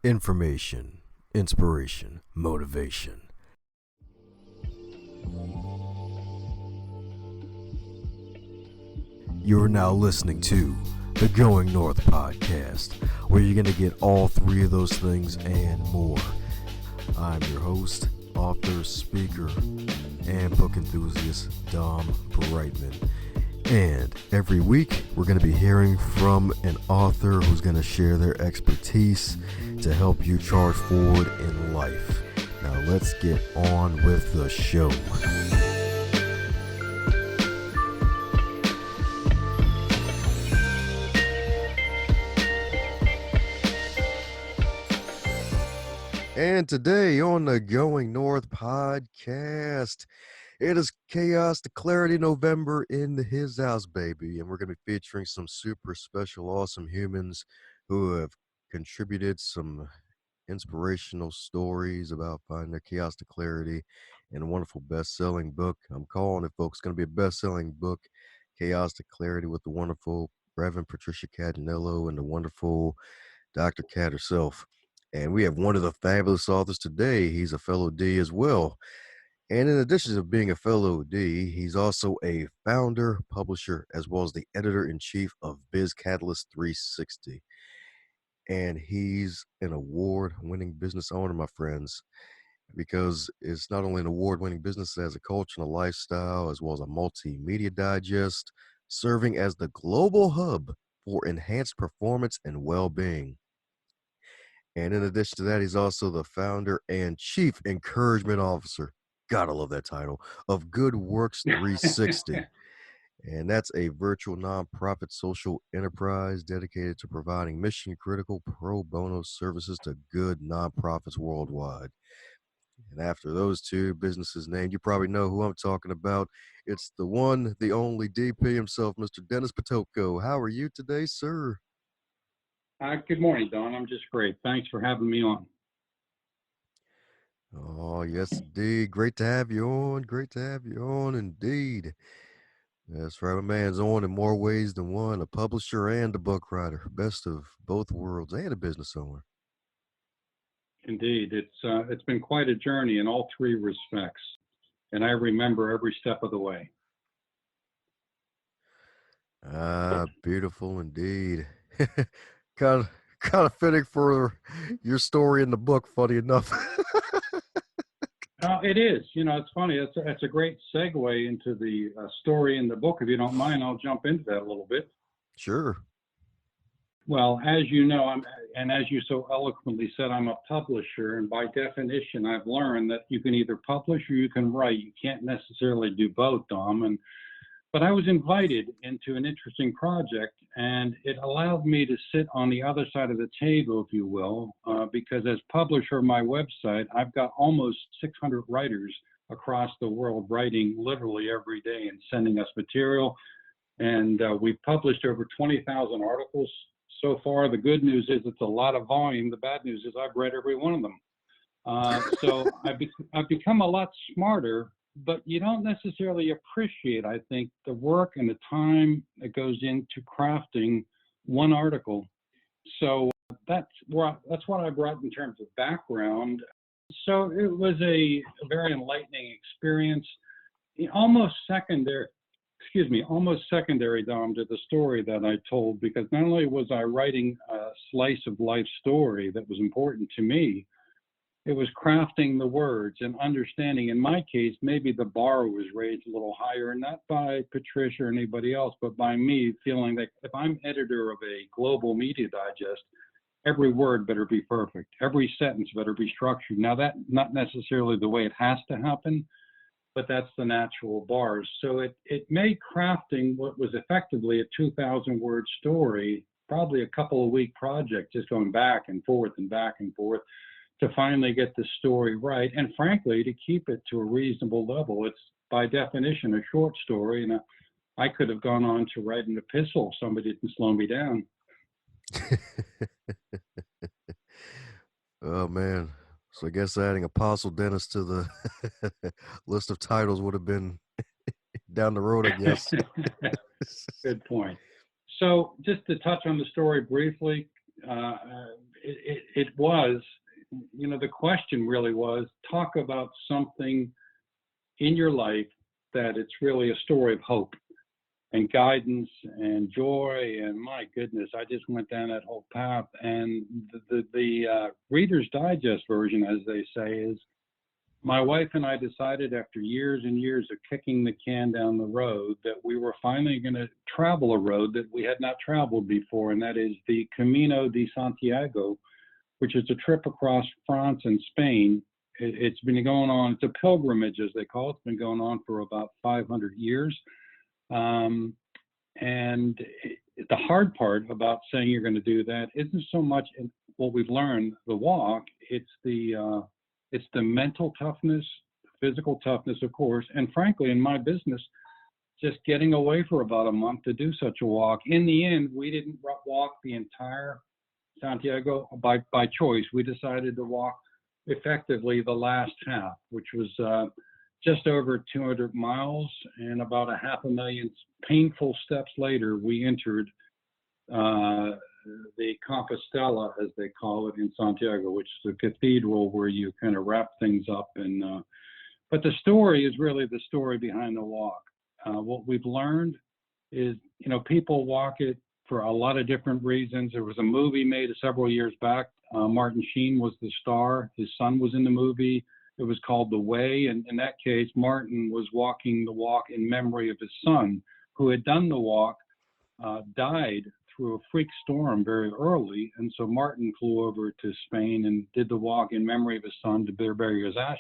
Information, inspiration, motivation. You're now listening to the Going North podcast, where you're going to get all three of those things and more. I'm your host, author, speaker, and book enthusiast, Dom Brightman. And every week, we're going to be hearing from an author who's going to share their expertise to help you charge forward in life. Now, let's get on with the show. And today on the Going North podcast, it is Chaos to Clarity November in his house, baby. And we're going to be featuring some super special, awesome humans who have contributed some inspirational stories about finding their chaos to clarity in a wonderful best-selling book. I'm calling it, folks. It's going to be a best-selling book, Chaos to Clarity, with the wonderful Reverend Patricia Cadanello and the wonderful Dr. Cat herself. And we have one of the fabulous authors today. He's a fellow D as well. And in addition to being a fellow D, he's also a founder, publisher, as well as the editor-in-chief of Biz Catalyst 360. And he's an award-winning business owner, my friends, because it's not only an award-winning business as a coach and a lifestyle, as well as a multimedia digest, serving as the global hub for enhanced performance and well-being. And in addition to that, he's also the founder and chief encouragement officer, gotta love that title, of GOODWORKS 360. And that's a virtual nonprofit social enterprise dedicated to providing mission-critical pro bono services to good nonprofits worldwide. And after those two businesses named, you probably know who I'm talking about. It's the one, the only DP himself, Mr. Dennis Pitocco. How are you today, sir? Good morning, Don. I'm just great. Thanks for having me on. Oh, yes, indeed. Great to have you on. Great to have you on, indeed. That's right. My man's on in more ways than one, a publisher and a book writer, best of both worlds, and a business owner. Indeed, it's been quite a journey in all three respects, and I remember every step of the way. Beautiful indeed. kind of fitting for your story in the book, funny enough. It is. You know, it's funny. It's a great segue into the story in the book. If you don't mind, I'll jump into that a little bit. Sure. Well, as you know, and as you so eloquently said, I'm a publisher, and by definition, I've learned that you can either publish or you can write. You can't necessarily do both, Dom. But I was invited into an interesting project, and it allowed me to sit on the other side of the table, if you will, because as publisher of my website, I've got almost 600 writers across the world writing literally every day and sending us material. And we've published over 20,000 articles so far. The good news is it's a lot of volume. The bad news is I've read every one of them. So I've become a lot smarter, but you don't necessarily appreciate, I think, the work and the time that goes into crafting one article. So that's what I brought in terms of background. So it was a very enlightening experience, almost secondary, Dom, to the story that I told, because not only was I writing a slice of life story that was important to me, it was crafting the words and understanding. In my case, maybe the bar was raised a little higher, not by Patricia or anybody else, but by me feeling that if I'm editor of a global media digest, every word better be perfect. Every sentence better be structured. Now, that's not necessarily the way it has to happen, but that's the natural bars. So it made crafting what was effectively a 2,000 word story, probably a couple of week project, just going back and forth and back and forth, to finally get the story right, and frankly, to keep it to a reasonable level. It's by definition a short story, and I could have gone on to write an epistle if somebody didn't slow me down. Oh, man. So I guess adding Apostle Dennis to the list of titles would have been down the road, I guess. Good point. So just to touch on the story briefly, it was, the question really was, talk about something in your life that it's really a story of hope and guidance and joy. And my goodness, I just went down that whole path. And the Reader's Digest version, as they say, is my wife and I decided after years and years of kicking the can down the road that we were finally going to travel a road that we had not traveled before, and that is the Camino de Santiago, which is a trip across France and Spain. It's been going on, it's a pilgrimage, as they call it. It's been going on for about 500 years. And the hard part about saying you're going to do that isn't so much in what we've learned, the walk, it's the mental toughness, physical toughness, of course, and frankly, in my business, just getting away for about a month to do such a walk. In the end, we didn't walk the entire Santiago by choice. We decided to walk effectively the last half, which was just over 200 miles, and about 500,000 painful steps later, we entered the Compostela, as they call it, in Santiago, which is a cathedral where you kind of wrap things up. And but the story is really the story behind the walk. What we've learned is, people walk it for a lot of different reasons. There was a movie made several years back. Martin Sheen was the star. His son was in the movie. It was called The Way. And in that case, Martin was walking the walk in memory of his son, who had done the walk, died through a freak storm very early. And so Martin flew over to Spain and did the walk in memory of his son to bury his ashes.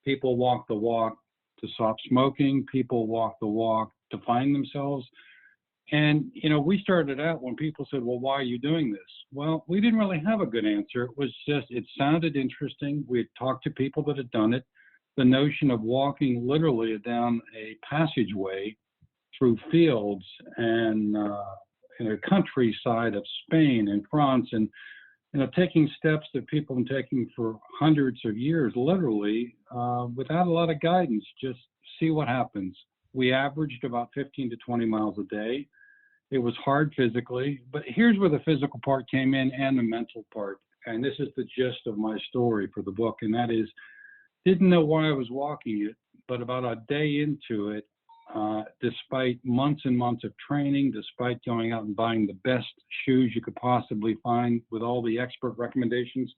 People walk the walk to stop smoking. People walk the walk to find themselves. And, we started out when people said, well, why are you doing this? Well, we didn't really have a good answer. It was just, it sounded interesting. We had talked to people that had done it. The notion of walking literally down a passageway through fields and in a countryside of Spain and France, and taking steps that people have been taking for hundreds of years, literally, without a lot of guidance, just see what happens. We averaged about 15 to 20 miles a day. It was hard physically, but here's where the physical part came in and the mental part. And this is the gist of my story for the book, and that is, didn't know why I was walking it, but about a day into it, despite months and months of training, despite going out and buying the best shoes you could possibly find with all the expert recommendations,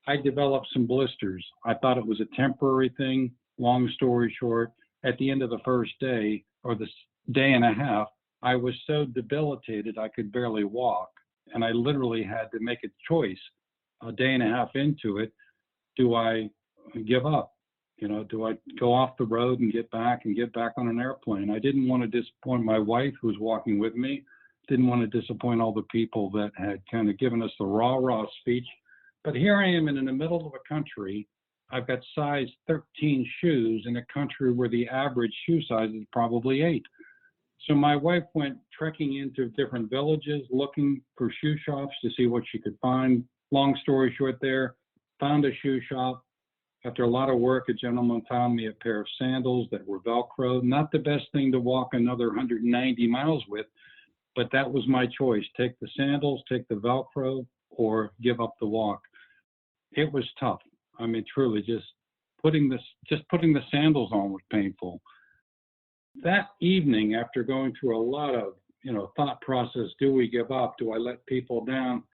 I developed some blisters. I thought it was a temporary thing. Long story short, at the end of the first day, or the day and a half, I was so debilitated I could barely walk. And I literally had to make a choice a day and a half into it. Do I give up? Do I go off the road and get back on an airplane? I didn't want to disappoint my wife, who was walking with me. Didn't want to disappoint all the people that had kind of given us the rah-rah speech. But here I am in the middle of a country. I've got size 13 shoes in a country where the average shoe size is probably 8. So my wife went trekking into different villages, looking for shoe shops to see what she could find. Long story short there, found a shoe shop. After a lot of work, a gentleman found me a pair of sandals that were Velcro. Not the best thing to walk another 190 miles with, but that was my choice. Take the sandals, take the Velcro, or give up the walk. It was tough. I mean, truly, just putting the sandals on was painful. That evening, after going through a lot of, thought process, do we give up? Do I let people down?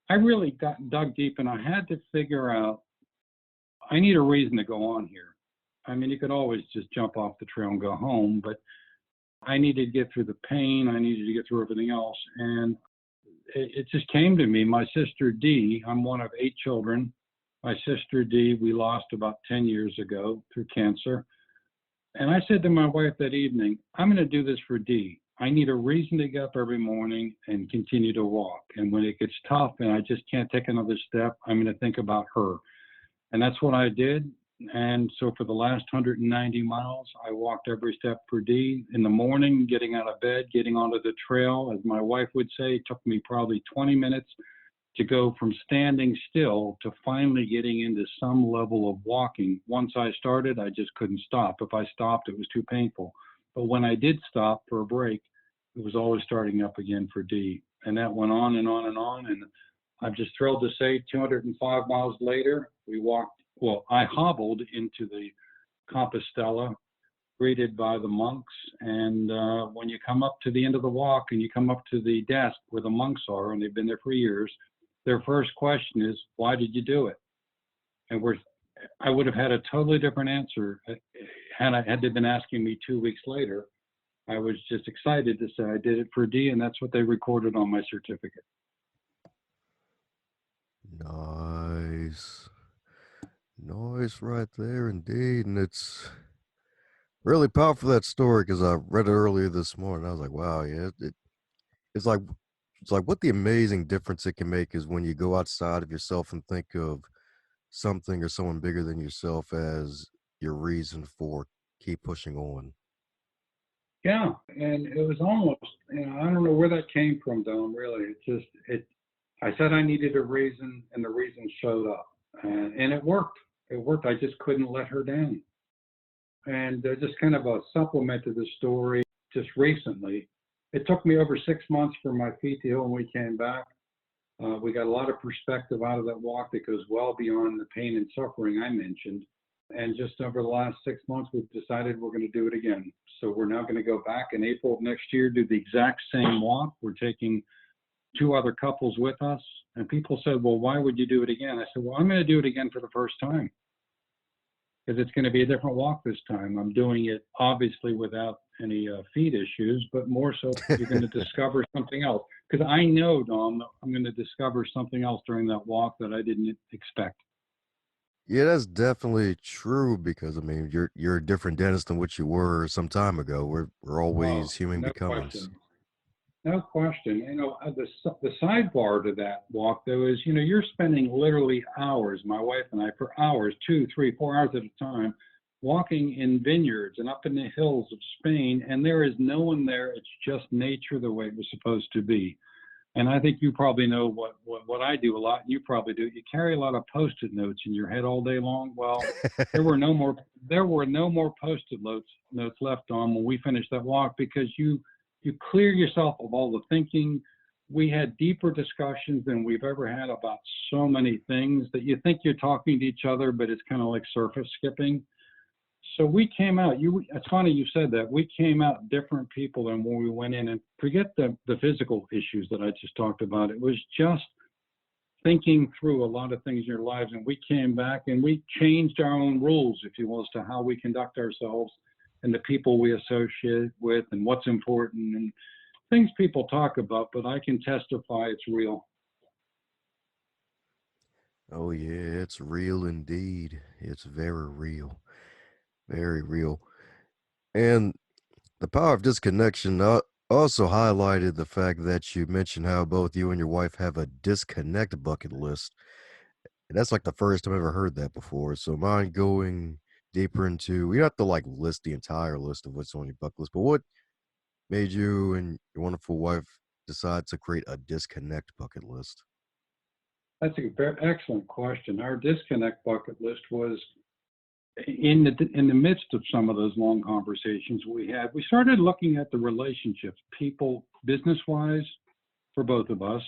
I really dug deep, and I had to figure out, I need a reason to go on here. I mean, you could always just jump off the trail and go home, but I needed to get through the pain. I needed to get through everything else. And it just came to me. My sister Dee, I'm one of 8 children. My sister Dee, we lost about 10 years ago through cancer. And I said to my wife that evening, I'm going to do this for Dee. I need a reason to get up every morning and continue to walk. And when it gets tough and I just can't take another step, I'm going to think about her. And that's what I did. And so for the last 190 miles, I walked every step for Dee. In the morning, getting out of bed, getting onto the trail, as my wife would say, it took me probably 20 minutes to go from standing still to finally getting into some level of walking. Once I started, I just couldn't stop. If I stopped, it was too painful. But when I did stop for a break, it was always starting up again for Dee. And that went on and on and on. And I'm just thrilled to say 205 miles later, I hobbled into the Compostela, greeted by the monks. And when you come up to the end of the walk and you come up to the desk where the monks are, and they've been there for years, their first question is, why did you do it? And I would have had a totally different answer had they been asking me 2 weeks later. I was just excited to say I did it for D, and that's what they recorded on my certificate. Nice. Nice right there indeed. And it's really powerful, that story, because I read it earlier this morning. I was like, wow, yeah, it's like what the amazing difference it can make is when you go outside of yourself and think of something or someone bigger than yourself as your reason for keep pushing on. Yeah, and it was almost, I don't know where that came from, Dom, really. I said I needed a reason, and the reason showed up. And it worked. It worked. I just couldn't let her down. And just kind of a supplement to the story, just recently, it took me over 6 months for my feet to heal when we came back. We got a lot of perspective out of that walk that goes well beyond the pain and suffering I mentioned. And just over the last 6 months, we've decided we're going to do it again. So we're now going to go back in April of next year, do the exact same walk. We're taking 2 other couples with us. And people said, well, why would you do it again? I said, well, I'm going to do it again for the first time, because it's going to be a different walk this time. I'm doing it obviously without any feet issues, but more so you're going to discover something else. Because I know, Dom, I'm going to discover something else during that walk that I didn't expect. Yeah, that's definitely true, because I mean you're a different Dennis than what you were some time ago. We're always human No becomings. question. No question. The sidebar to that walk, though, is, you're spending literally hours, my wife and I, for hours, 2, 3, 4 hours at a time, walking in vineyards and up in the hills of Spain, and there is no one there. It's just nature the way it was supposed to be. And I think you probably know what I do a lot, and you probably do. You carry a lot of Post-it notes in your head all day long. Well, there were no more Post-it notes left on when we finished that walk, because you clear yourself of all the thinking. We had deeper discussions than we've ever had about so many things that you think you're talking to each other, but it's kind of like surface skipping. So we came out, it's funny you said that, we came out different people than when we went in, and forget the physical issues that I just talked about. It was just thinking through a lot of things in your lives, and we came back and we changed our own rules, if you will, as to how we conduct ourselves and the people we associate with and what's important and things people talk about, but I can testify it's real. Oh yeah, it's real indeed. It's very real. Very real. And the power of disconnection also highlighted the fact that you mentioned how both you and your wife have a disconnect bucket list. And that's like the first time I've ever heard that before. So mind going deeper into, you have to like list the entire list of what's on your bucket list, but what made you and your wonderful wife decide to create a disconnect bucket list? That's a very excellent question. Our disconnect bucket list was in the midst of some of those long conversations we had. We started looking at the relationships, people, business-wise, for both of us.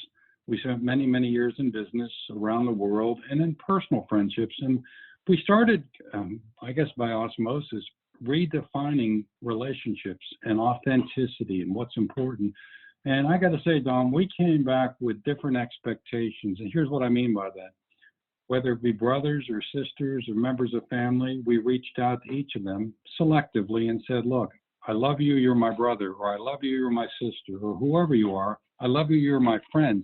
We spent many, many years in business around the world, and in personal friendships. And we started, I guess by osmosis, redefining relationships and authenticity and what's important. And I got to say, Dom, we came back with different expectations. And here's what I mean by that. Whether it be brothers or sisters or members of family, we reached out to each of them selectively and said, look, I love you, you're my brother, or I love you, you're my sister, or whoever you are. I love you, you're my friend.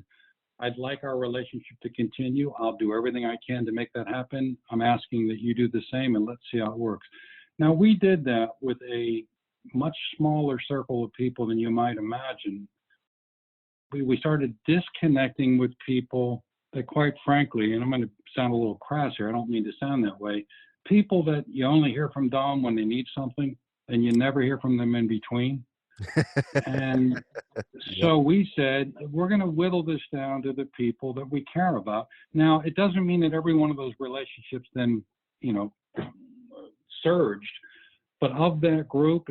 I'd like our relationship to continue. I'll do everything I can to make that happen. I'm asking that you do the same, and let's see how it works. Now, we did that with a much smaller circle of people than you might imagine. We started disconnecting with people that, quite frankly, and I'm going to sound a little crass here, I don't mean to sound that way, people that you only hear from, Dom, when they need something, and you never hear from them in between. And so we said, we're going to whittle this down to the people that we care about. Now, it doesn't mean that every one of those relationships then, surged. But of that group,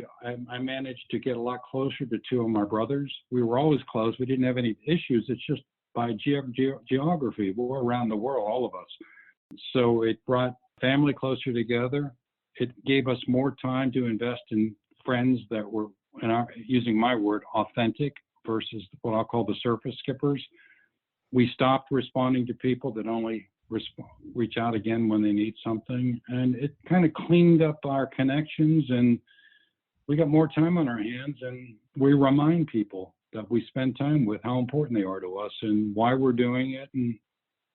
I managed to get a lot closer to 2 of my brothers. We were always close. We didn't have any issues. It's just by geography. We're around the world, all of us. So it brought family closer together. It gave us more time to invest in friends that were, using my word, authentic versus what I'll call the surface skippers. We stopped responding to people that only reach out again when they need something. And it kind of cleaned up our connections, and we got more time on our hands, and we remind people that we spend time with how important they are to us and why we're doing it and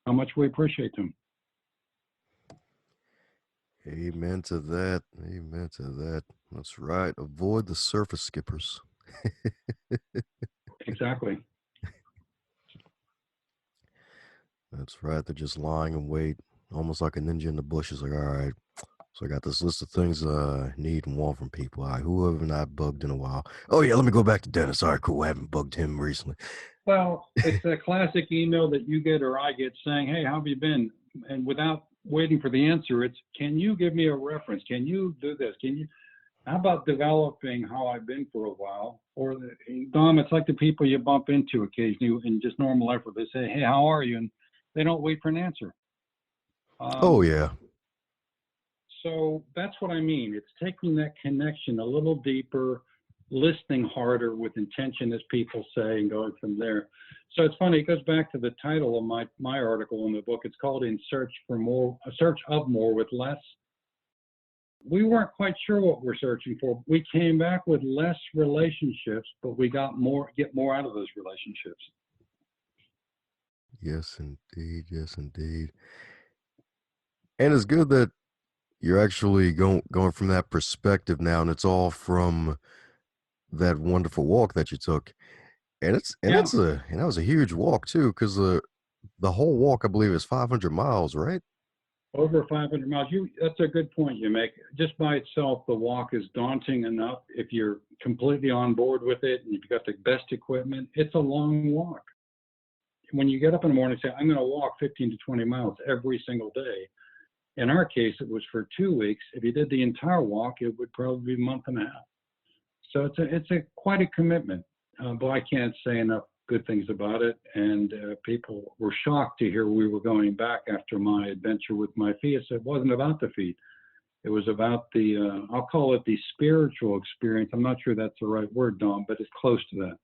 how much we appreciate them. Amen to that. Amen to that. That's right. Avoid the surface skippers. Exactly. That's right. They're just lying in wait, almost like a ninja in the bushes. Like, all right, so I got this list of things I need and want from people. All right, who haven't I bugged in a while? Oh, yeah, let me go back to Dennis. All right, cool. I haven't bugged him recently. Well, it's a classic email that you get or I get saying, hey, how have you been? And without waiting for the answer, it's, can you give me a reference? Can you do this? How about developing how I've been for a while? Or, Dom, it's like the people you bump into occasionally in just normal effort. They say, hey, how are you? And they don't wait for an answer. Oh, yeah. So that's what I mean. It's taking that connection a little deeper, listening harder with intention, as people say, and going from there. So it's funny, it goes back to the title of my article in the book. It's called In Search for More, A Search of More with Less. We weren't quite sure what we're searching for. We came back with less relationships, but we get more out of those relationships. Yes, indeed. Yes, indeed. And it's good that you're actually going from that perspective now, and it's all from that wonderful walk that you took. And Yeah, that was a huge walk too, because the whole walk, I believe, is 500 miles, right? over 500 miles. That's a good point you make. Just by itself, the walk is daunting enough. If you're completely on board with it and you've got the best equipment, it's a long walk. When you get up in the morning and say, I'm going to walk 15 to 20 miles every single day. In our case, it was for 2 weeks. If you did the entire walk, it would probably be a month and a half. So it's quite a commitment. But I can't say enough good things about it. And people were shocked to hear we were going back after my adventure with my feet. It wasn't about the feet. It was about the, I'll call it the spiritual experience. I'm not sure that's the right word, Dom, but it's close to that.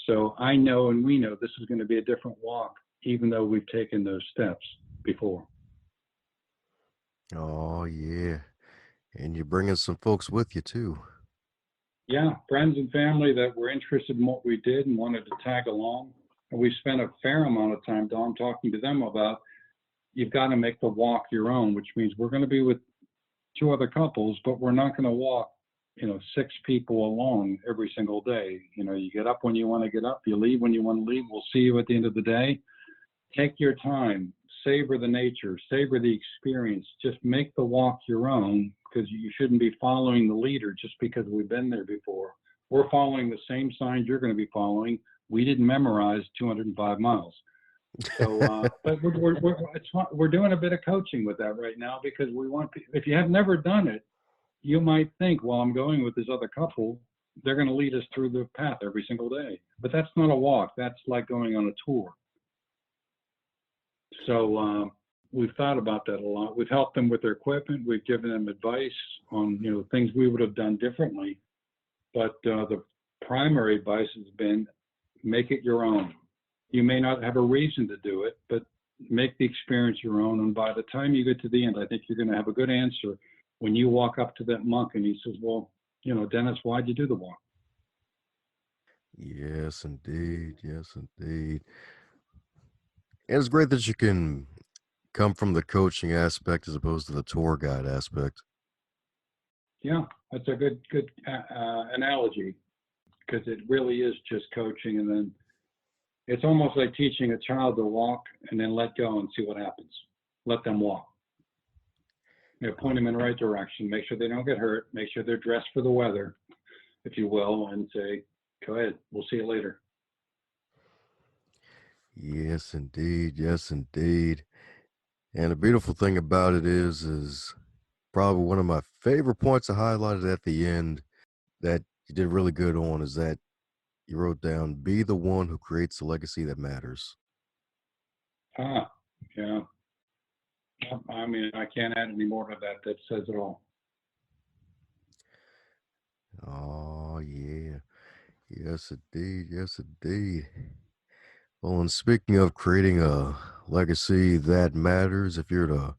So I know and we know this is going to be a different walk, even though we've taken those steps before. Oh, yeah. And you're bringing some folks with you too. Yeah, friends and family that were interested in what we did and wanted to tag along. And we spent a fair amount of time, Dom, talking to them about you've got to make the walk your own, which means we're going to be with 2 other couples, but we're not going to walk, 6 people alone every single day. You get up when you want to get up, you leave when you want to leave. We'll see you at the end of the day. Take your time, savor the nature, savor the experience. Just make the walk your own, because you shouldn't be following the leader just because we've been there before. We're following the same signs you're going to be following. We didn't memorize 205 miles. So, but we're doing a bit of coaching with that right now, because we want, if you have never done it, you might think, well, I'm going with this other couple, they're going to lead us through the path every single day. But that's not a walk. That's like going on a tour. So we've thought about that a lot. We've helped them with their equipment. We've given them advice on things we would have done differently. But the primary advice has been make it your own. You may not have a reason to do it, but make the experience your own. And by the time you get to the end, I think you're going to have a good answer when you walk up to that monk and he says, well, Dennis, why'd you do the walk? Yes, indeed. Yes, indeed. And it's great that you can come from the coaching aspect as opposed to the tour guide aspect. Yeah, that's a good analogy, because it really is just coaching, and then it's almost like teaching a child to walk and then let go and see what happens. Let them walk. Point them in the right direction. Make sure they don't get hurt. Make sure they're dressed for the weather, if you will, and say, go ahead, we'll see you later. Yes, indeed. Yes, indeed. And the beautiful thing about it is probably one of my favorite points I highlighted at the end that you did really good on, is that You wrote down, be the one who creates a legacy that matters. Ah, yeah. I mean, I can't add any more to that. That says it all. Oh, yeah. Yes, indeed. Yes, indeed. Well, and speaking of creating a legacy that matters, if you're to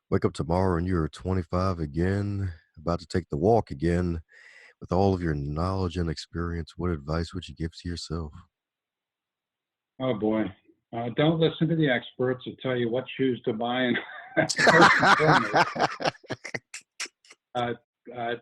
wake up tomorrow and you're 25 again, about to take the walk again, with all of your knowledge and experience, what advice would you give to yourself? Oh boy. Don't listen to the experts that tell you what shoes to buy. And first and foremost,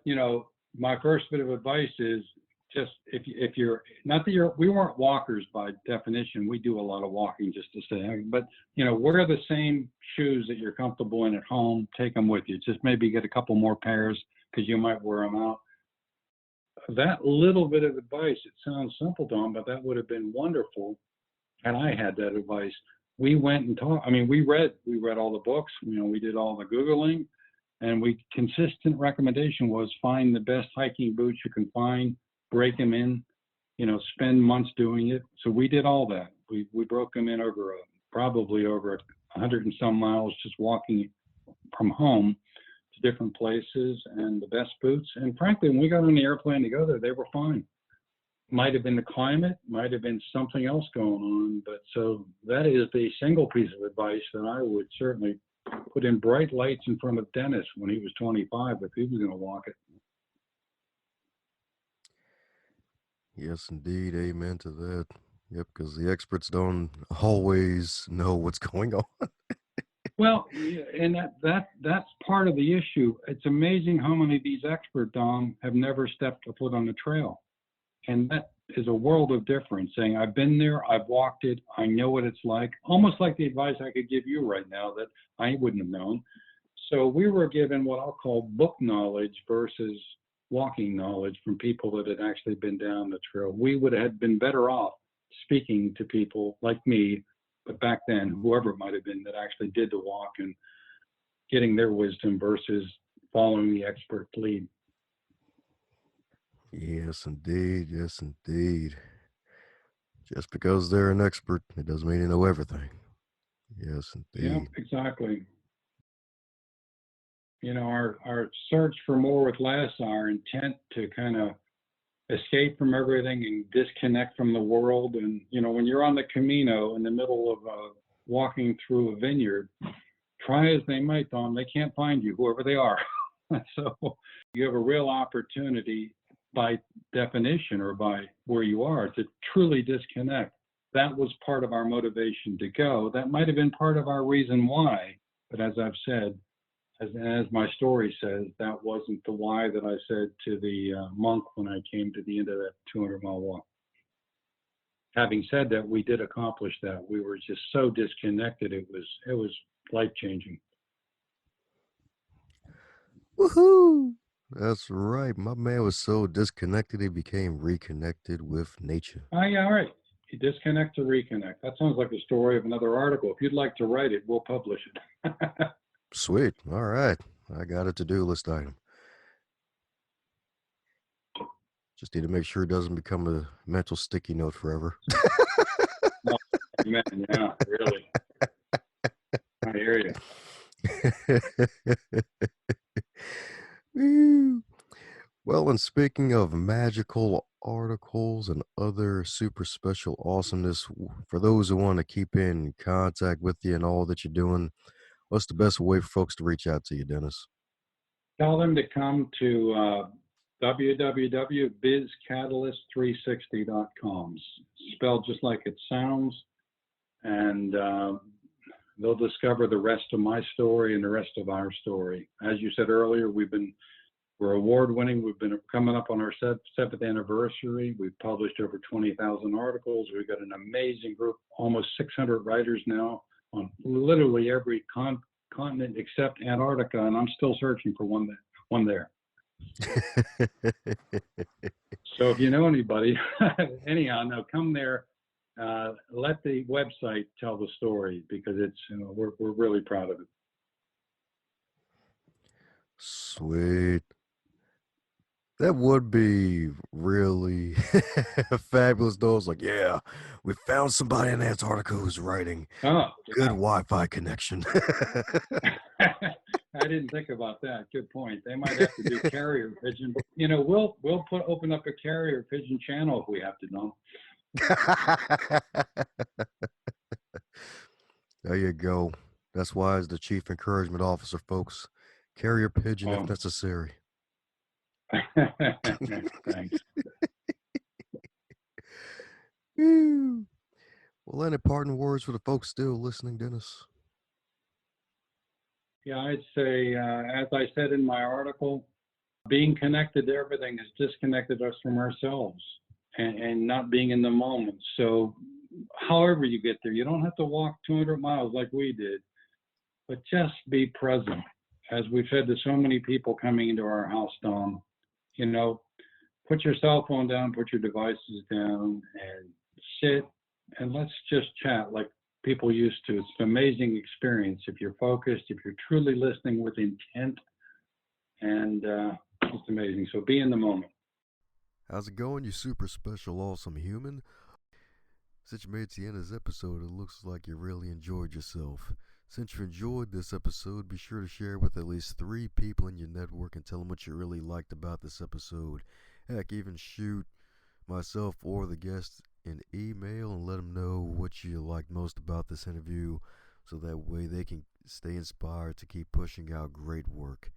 you know, my first bit of advice is just if you're not that you're we weren't walkers by definition. We do a lot of walking just to say, but you know, wear the same shoes that you're comfortable in at home. Take them with you. Just maybe get a couple more pairs because you might wear them out. That little bit of advice, it sounds simple, Don, but that would have been wonderful and I had that advice. We went and talked. I mean, we read all the books. You know, we did all the Googling, and we consistent recommendation was find the best hiking boots you can find, break them in, you know, spend months doing it. So we did all that. We broke them in over probably over 100 and some miles, just walking from home to different places and the best boots. And frankly, when we got on the airplane to go there, they were fine. Might have been the climate, might have been something else going on, but so that is the single piece of advice that I would certainly put in bright lights in front of Dennis when he was 25 if he was going to walk it. Yes, indeed. Amen to that. Yep, because the experts don't always know what's going on. Well, yeah, and that's part of the issue. It's amazing how many of these expert Dom have never stepped a foot on the trail, and that is a world of difference. Saying I've been there, I've walked it, I know what it's like. Almost like the advice I could give you right now that I wouldn't have known. So we were given what I'll call book knowledge versus walking knowledge from people that had actually been down the trail. We would have been better off speaking to people like me, but back then, whoever it might have been that actually did the walk and getting their wisdom versus following the expert lead. Yes, indeed. Yes, indeed. Just because they're an expert, it doesn't mean they know everything. Yes, Yeah, indeed. exactly. You know, our search for more with less, our intent to kind of escape from everything and disconnect from the world. And, you know, when you're on the Camino in the middle of walking through a vineyard, try as they might, Don, they can't find you, whoever they are. So you have a real opportunity by definition or by where you are to truly disconnect. That was part of our motivation to go. That might have been part of our reason why. But as I've said, as my story says, that wasn't the why that I said to the monk when I came to the end of that 200-mile walk. Having said that, we did accomplish that. We were just so disconnected. It was life-changing. Woohoo! That's right. My man was so disconnected, he became reconnected with nature. Oh, yeah, all right. You disconnect to reconnect. That sounds like the story of another article. If you'd like to write it, we'll publish it. Sweet. All right. I got a to-do list item. Just need to make sure it doesn't become a mental sticky note forever. Oh, amen. Yeah, really. I hear you. Woo. Well, and speaking of magical articles and other super special awesomeness, for those who want to keep in contact with you and all that you're doing, what's the best way for folks to reach out to you, Dennis? Tell them to come to www.bizcatalyst360.com. Spelled just like it sounds. And they'll discover the rest of my story and the rest of our story. As you said earlier, we're award winning. We've been coming up on our seventh anniversary. We've published over 20,000 articles. We've got an amazing group, almost 600 writers now on literally every continent except Antarctica, and I'm still searching for one there. So if you know anybody, anyhow, no, come there. Let the website tell the story because it's we're really proud of it. Sweet. That would be really fabulous. Those like, yeah, we found somebody in Antarctica who's writing Oh, good yeah. Wi-Fi connection. I didn't think about that. Good point. They might have to do carrier pigeon, but we'll open up a carrier pigeon channel if we have to, know. There you go. That's why as the chief encouragement officer, folks, carrier pigeon if Oh, necessary. thanks. Woo. Well, any parting words for the folks still listening, Dennis? Yeah, I'd say, as I said in my article, being connected to everything has disconnected us from ourselves and not being in the moment. So, however you get there, you don't have to walk 200 miles like we did, but just be present. As we've said to so many people coming into our house, Dom, you know, put your cell phone down, put your devices down, and sit and let's just chat like people used to. It's an amazing experience if you're focused, if you're truly listening with intent, and it's amazing. So be in the moment. How's it going, you super special, awesome human? Since you made it to the end of this episode, it looks like you really enjoyed yourself. Since you enjoyed this episode, be sure to share it with at least 3 people in your network and tell them what you really liked about this episode. Heck, even shoot myself or the guest an email and let them know what you liked most about this interview so that way they can stay inspired to keep pushing out great work.